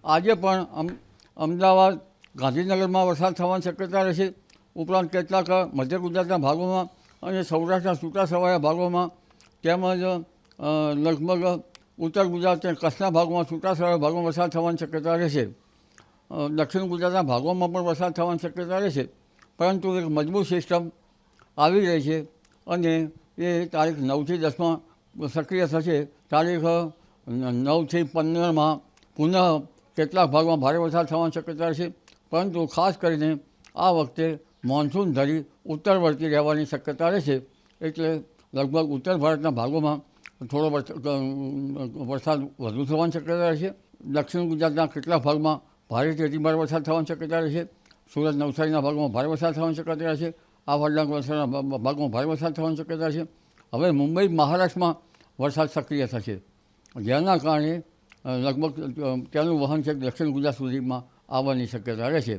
આજે પણ અમદાવાદ ગાંધીનગરમાં વરસાદ થવાની શક્યતા રહેશે. ઉપરાંત કેટલાક મધ્ય ગુજરાતના ભાગોમાં અને સૌરાષ્ટ્રના છૂટાછવાયા ભાગોમાં તેમજ લગભગ ઉત્તર ગુજરાત અને કચ્છના ભાગોમાં છૂટાછવાયા ભાગોમાં વરસાદ થવાની શક્યતા રહેશે. દક્ષિણ ગુજરાતના ભાગોમાં પણ વરસાદ થવાની શક્યતા રહેશે. પરંતુ એક મજબૂત સિસ્ટમ આવી રહી છે અને એ તારીખ 9થી 10માં સક્રિય થશે. તારીખ 9થી 15માં પુનઃ કેટલાક ભાગમાં ભારે વરસાદ થવાની શક્યતા રહેશે. પરંતુ ખાસ કરીને આ વખતે મોન્સૂન ધરી ઉત્તર વળતી રહેવાની શક્યતા રહેશે. એટલે લગભગ ઉત્તર ભારતના ભાગોમાં થોડો વરસાદ વધુ થવાની શક્યતા રહેશે. દક્ષિણ ગુજરાતના કેટલાક ભાગમાં ભારેથી અતિભારે વરસાદ થવાની શક્યતા રહેશે. સુરત નવસારીના ભાગમાં ભારે વરસાદ થવાની શક્યતા રહેશે. આ વલસાડના ભાગમાં ભારે વરસાદ થવાની શક્યતા છે. હવે મુંબઈ મહારાષ્ટ્રમાં વરસાદ સક્રિય થશે, જેના કારણે લગભગ તેનું વહન છે દક્ષિણ ગુજરાત સુધીમાં આવવાની શક્યતા રહેશે.